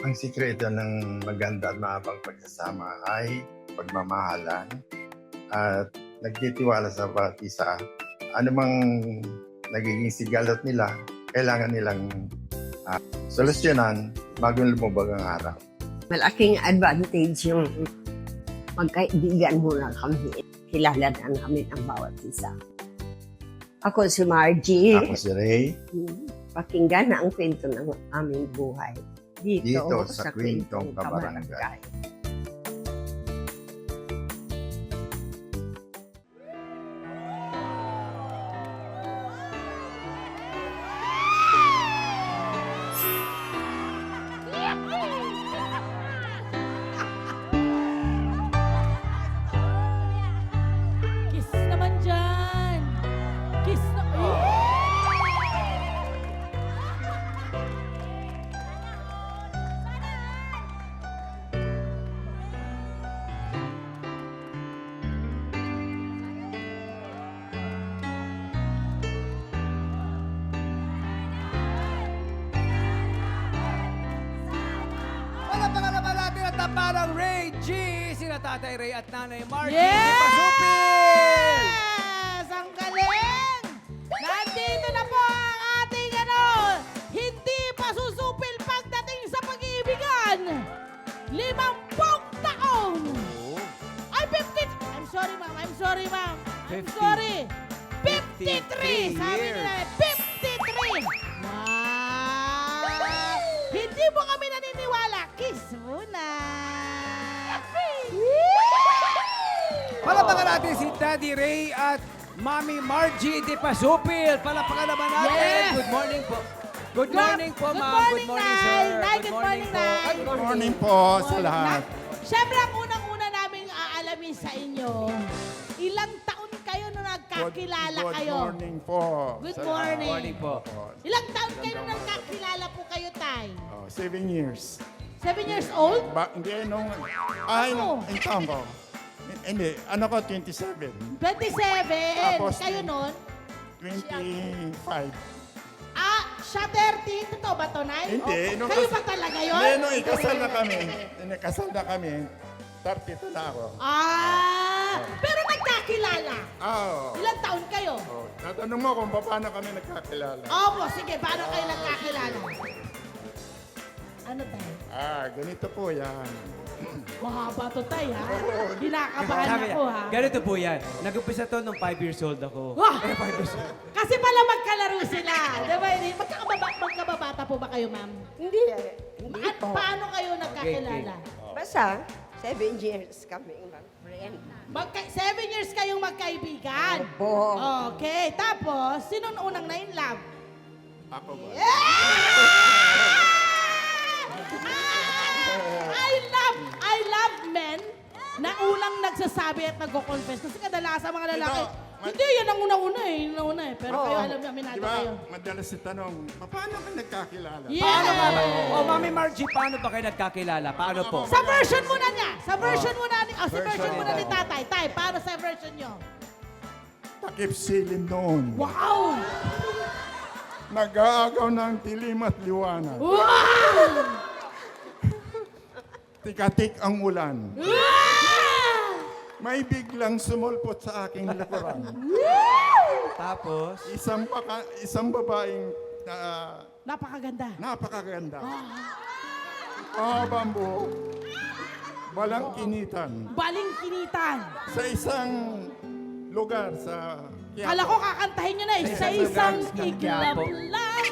Ang sikreto ng maganda at mahabang pagsasama ay pagmamahalan at nagtitiwala sa bawat isa. Ano mang nagiging sigalot nila, kailangan nilang solusyonan bago lumubog ang araw. Malaking advantage yung magkaibigan muna kami. Kilala na namin ang bawat isa. Ako si Margie. Ako si Ray, Pakinggan na ang kwento ng aming buhay. dito sa Kwentong Kabarangay. Kiss naman dyan! Kiss na... Palapakan naman natin ang taparang Ray G! Sina Tatay Ray at Nanay Margie Yes! Pasupil! Yes! Ang galing! Nandito na po ang ating hindi pa susupil pagdating sa pag-iibigan. 50 taon! Ay, 50! I'm sorry, ma'am. I'm sorry, ma'am. I'm 50. sorry. 53! Sabi years. nila, 53! Wow! Hindi mo kami naniniwala. Kiss muna! Palapakan natin si Daddy Ray at Mami Margie de Pasupil. Palapakan naman natin. Yes! Good morning po. Good morning po, Good ma'am. morning, Good morning, Nay. sir. Nay, good morning, po. Nay. Good Good morning po sa lahat. Siyempre, ang unang-una namin aalamin sa inyo, ilang taon kayo nung nagkakilala kayo? Good morning po. Good sa morning. Good morning po. lahat. Ilang taon kayo nung nagkakilala po kayo, Tay? 7 years. 7 years old? Hindi, nung... Ano? Ang taon ko. Hindi, ano ko, 27. 27. Tapos, Kayo nun? 25. Siya 30. Totoo ba to, Nay? Hindi, nung Kayo kas- ba talaga yun? Hindi, nung ikasal na kami, 32 na ako. Pero nagkakilala. Ilang taon kayo? Tatanong mo kung paano kami nagkakilala. Opo, sige. Paano kayo nagkakilala? Ano, Tay? Ganito po yan. Mahaba to, Tay, ha? Kinakabahan Sabi ako, niya, ha? ganito po yan. Nag-umpisa to nung 5 years old ako. Wah! 5 years old. Kasi pala magkalaro sila. Di ba? Magkababata po ba kayo, ma'am? Hindi. Hindi At po. paano kayo nagkakilala? Basta, 7 years kami friend. 7 years kayong magkaibigan. Opo. Okay. Tapos, sinong unang na-in love? Ako ba? I love men na unang nagsasabi at nagko-confess. Kasi kadalasan mga lalaki, hindi, yan ang una-una eh. Yun ang una eh. Pero kayo, alam niyo, aminado Di ba, kayo. madalas si tanong, paano ka nagkakilala? Yeah! Oh, Mami Margie, paano ba kayo nagkakilala? Paano po? Sa version muna niya. Sa version muna ni, sa Version version muna ni nila. tatay. Tay, paano sa version niyo? Takip silin noon. Wow! Nag-aagaw ng dilim at liwanag. Wow! Tikatik ang ulan. Wow! May biglang sumulpot sa aking likuran. Tapos, Isang babaeng Napakaganda. napakaganda. Mahabang buhok. Walang kinitan. Baling kinitan. Sa isang lugar sa Kala ko kakantahin nyo na eh. Sa isang lugar sa iglap Quiapo. lang.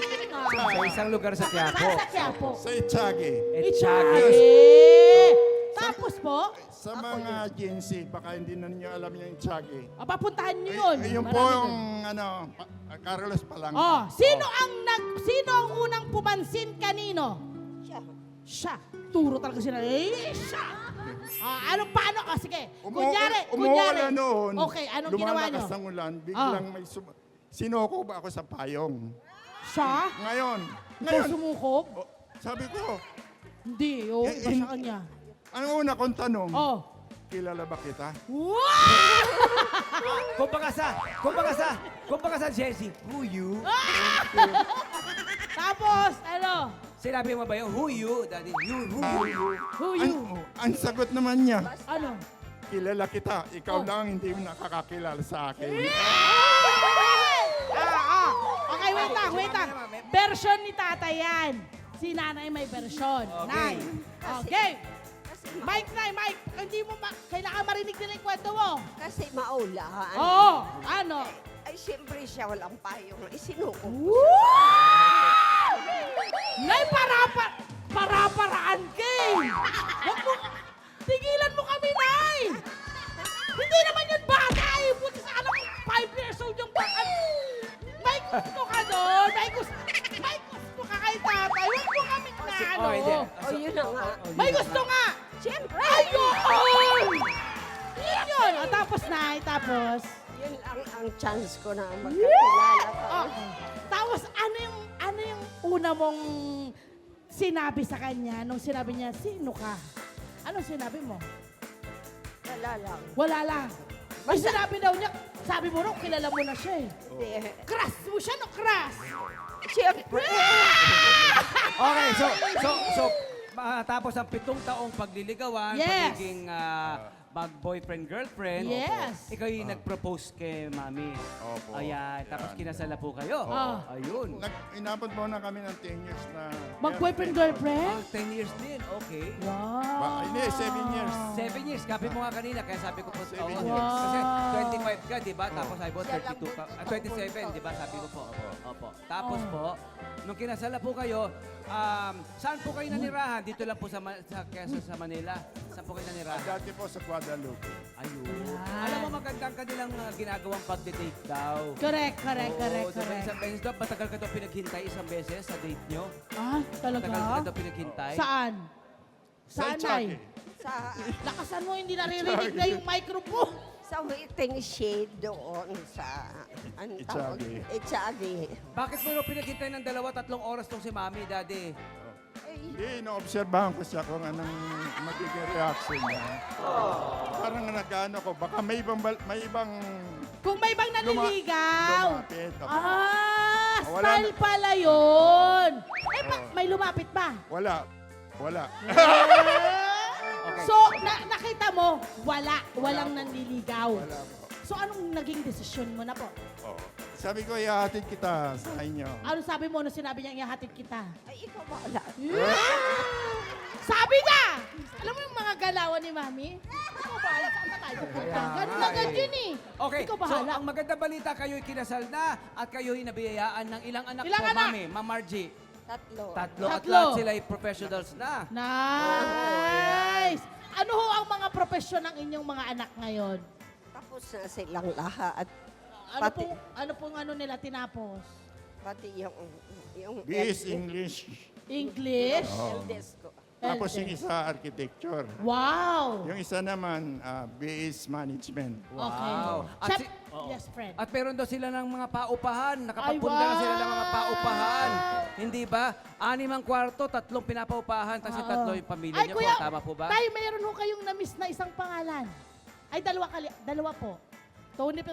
sa isang lugar sa Quiapo. Sa Quiapo. sa Itiage. Etchage. Eh. Tapos po, Sa mga agency, baka hindi na ninyo alam yung Itiage. papuntahan nyo yun. Yung po Marami yung dun. Carlos Palang. Oh, sino ang unang pumansin kanino? Siya. Turo talaga sila. Siya. Paano? Sige. Kunyari. Umuulan noon. Okay, anong ginawa nyo? Lumalakas ang ulan. Biglang may sinuko ba ako sa payong? Siya? Ngayon, Ikaw sumukob? sabi ko, Hindi. Oo, iba sa kanya. ang una kong tanong, Oh. kilala ba kita? Wow! Kumbaga sa Jessie, who you? Tapos, Sinabi mo ba yung who you, daddy? Who you? Who you? Ang sagot naman niya, Ano? kilala kita, ikaw lang hindi mo nakakakilala sa akin. Okay, wait lang. Version ni tatay yan. Si nanay may version. Okay. Nay. Okay. Mike, Nay, Mike. Hindi mo kailangan marinig nila yung kwento mo. Kasi maulaan. Oo. Ano? Ay, siyempre siya walang payong. Isinuko. Nay, para-paraan kay. Huwag mo, tigilan mo kami, Nay. Hindi naman yun bata eh. Buti sa alam mo, 5 years old yung bata. May gusto ka doon. May gusto ka kay tatay. Huwag mo kami na ano. Oh, hindi. O, yun na nga. May gusto nga. Siyempre. Ayun! Yun yun. O, tapos, Nay, tapos. Yun ang chance ko na magkakilala ka. Okay. Tapos, ano yung una mong sinabi sa kanya nung sinabi niya, sino ka? Anong sinabi mo? Wala lang. Wala lang. May sinabi daw niya, sabi mo raw, kilala mo na siya eh. Hindi. Crush mo siya, no? Crush! Siyempre. Okay, so, matapos ang 7 taong pagliligawan, Yes. pagiging mag-boyfriend-girlfriend, Yes. ikaw yung nag-propose kay mami. Opo. Ayan, tapos kinasala po kayo. Ah. Ayun. Inabot muna kami ng 10 years na... Mag-boyfriend-girlfriend? 10 years din, okay. Wow. Hindi, 7 years. 7 years, kapi mo nga kanina, kaya sabi ko po, 7 oo. years. Kasi 25 ka, di ba? Tapos sabi mo, Siya lang 32 ka. po. 27, di ba? Sabi ko po, opo. Tapos po, nung kinasala po kayo, saan po kayo nanirahan? Dito lang po sa Quezon, sa Manila. Saan po kayo nanirahan? Dati po sa Guadalupe. Ayun. Alam mo, magandang kanilang ginagawang pagde-date daw. Correct. Oo, diba, isang beses daw, matagal ka daw pinaghintay isang beses sa date nyo? Ah, Matagal ka talaga? daw pinaghintay? Saan? Saan, Nay? Sa, Lakasan mo, hindi naririnig na yung microphone. sa waiting shade doon sa... Ano tawag? Echagi. Bakit mo daw pinaghintay ng 2-3 oras tong si Mami, Daddy? Hindi, inoobserbahan ko siya kung anong magiging reaction niya. Parang nag-ano ko, baka may ibang Kung may ibang naniligaw. lumapit. Style Wala na. pala yun. Eh, may lumapit ba? Wala. Okay. So, nakita mo, walang nanliligaw. Wala po. So, anong naging desisyon mo na po? Oo. Sabi ko, ihahatid kita sa inyo. Ano sabi mo nung sinabi niya ihahatid kita? Ay, ikaw wala. Sabi niya! Alam mo yung mga galawan ni Mami? Ikaw bahala, saan na tayo pupunta? Ganun agad yun eh. Okay, Ikaw so bahala. ang maganda balita, kayo'y kinasal na at kayo'y nabiyayaan ng ilang anak Ilang po, anak? Mami? Ma'am Margie? 3. Tatlo. At Tatlo. lahat sila'y professionals na. Nice! Ano ho ang mga profesyon ng inyong mga anak ngayon? Tapos na silang lahat. Ano pong ano nila tinapos? Pati yung BS English. English? eldest ko. Tapos yung isa, architecture. Wow! Yung isa naman, BS Management. Okay. At Siya- si- oo. yes, friend. At meron daw sila ng mga paupahan. Nakapagpunta Ay, na sila ng mga wow! paupahan. Hindi ba? 6 ang kwarto, 3 pinapaupahan, tapos 3 yung pamilya niyo po. Tama po ba? Tay, mayroon ho kayong na-miss na isang pangalan. Ay, dalawa po. Tony po.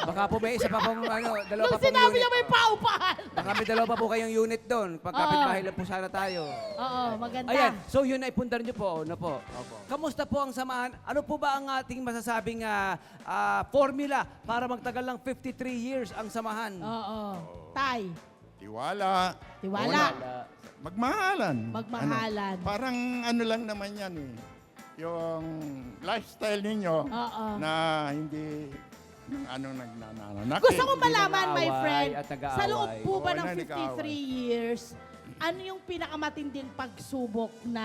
Baka po may isa pa pong dalawa Nung pa pong sinabi unit. niya may paupahan. Baka may dalawa pa po kayong unit doon. Pagkapit-bahay lang po sana tayo. Oo, maganda. Ayan, so yun ay pundar niyo po, ano po? Kamusta po ang samahan? Ano po ba ang ating masasabing formula para magtagal ng 53 years ang samahan? Oo. Tay, Tiwala. tiwala. Magmahalan. Magmahalan. Parang ano lang naman yan eh. Yung lifestyle ninyo Oo. na hindi nagnananakit. Gusto ko hindi malaman, my nag-aaway friend, at nag-aaway. sa loob po ba Oo, ng na 53 nag-aaway. years, ano yung pinakamatinding pagsubok na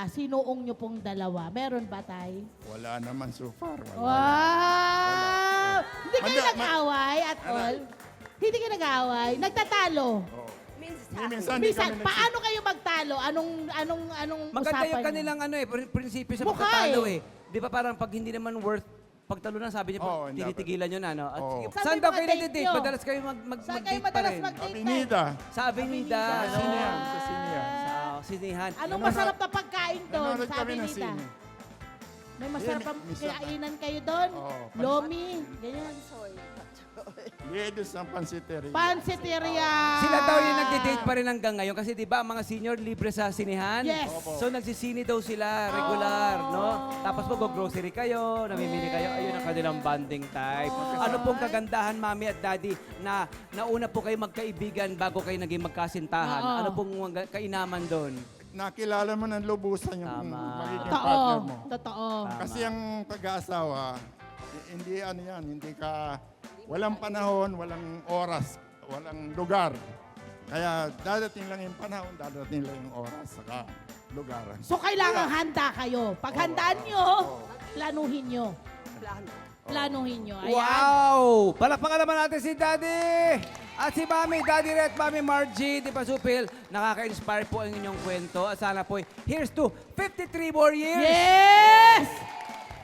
sinuong nyo pong dalawa? Meron ba, Tay? Wala naman so far. Wala. Wow! Hindi kayo Manda- nag-away at all? Hindi kayo nag-away? Nagtatalo? Oo. Minsan. Minsan di Minsan, kami paano kayo magtalo? Anong Maganda usapan yung nyo? kanilang prinsipyo sa Mukha pagtatalo eh. eh. Di ba parang pag hindi naman worth pagtalo na, sabi niya, Oo, hindi tinitigilan nyo na, no? At Oo. sige, Sabi saan mo daw nga kayo date nag-date? nyo. Madalas kayo Saan kayo mag-date pa madalas rin. mag-date? Avenida. Sa Avenida. Avenida. Sinihan, sa Sinihan. Sa sinihan. Anong masarap na pagkain doon Nanonood sa kami ng Avenida? sine. May masarap ang minsan- kainan kayo doon? Oo. Lomi, ganyan. Liedos ng pansiteria. Pansiteria. Sila daw yung nagde-date pa rin hanggang ngayon kasi 'di ba ang mga senior libre sa sinihan? Yes. So nagsisini daw sila regular, no? Tapos mag-grocery kayo, namimili kayo, ayun ang kanilang bonding type. Ano pong kagandahan, Mami at Daddy, na nauna po kayo magkaibigan bago kayo naging magkasintahan? Oo. Ano pong kainaman doon? Nakilala mo ng lubusan yung Tama. magiging Totoo. partner mo. Totoo. Kasi ang pag-aasawa, hindi ano yan, hindi ka, walang panahon, walang oras, walang lugar. Kaya dadating lang yung panahon, dadating lang yung oras, saka lugar. So, kailangan handa kayo. Pag handaan nyo, planuhin nyo. Plano. Planuhin nyo. Ayan. Wow! Palakpakan naman natin si Daddy! At si Mami, Daddy Red, Mami Margie, Di Pasupil, nakaka-inspire po ang inyong kwento. At sana po, here's to 53 more years! Yes!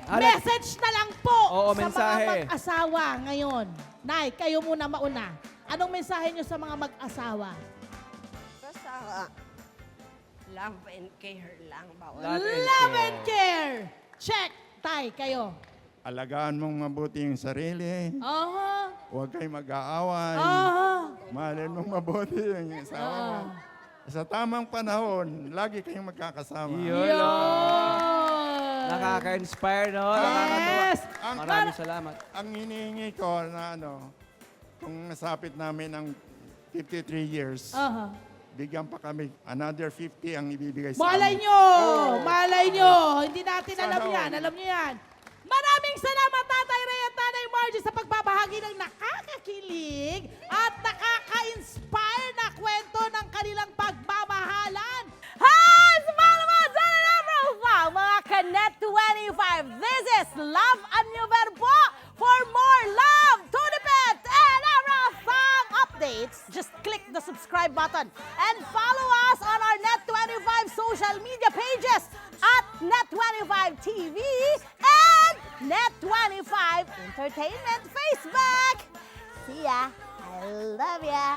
Alam- Message na lang po Oo, sa mensahe. mga mag-asawa ngayon. Nay, kayo muna mauna. Anong mensahe nyo sa mga mag-asawa? Basta, love and care lang. Bawal. Love and care. Check. Tay, kayo. Alagaan mong mabuti yung sarili, Aha. huwag kayong mag-aaway, Aha. mahalin mong mabuti yung asawa mo. Sa tamang panahon, lagi kayong magkakasama. Yun. Nakaka-inspire, no? Nakakatuwa. Yes. Maraming salamat. Ang hinihingi ko na kung nasapit namin ang 53 years, Aha. bigyan pa kami, another 50 ang ibibigay sa Malay amin. nyo! Malay nyo! Hindi natin alam Sana yan. all. Alam nyo yan. Maraming salamat, Tatay Ray at Nanay Margie, sa pagbabahagi ng nakakakilig at nakaka-inspire na kwento ng kanilang pagmamahalan. Hi! Salamat sa Love mga Kanet 25. This is Love and New Verbo. For more love, Tunipet, and Arafang updates, just click the subscribe button and follow us on our Net25 social media pages at Net25 TV and Net25 Entertainment Facebook. See ya. I love ya.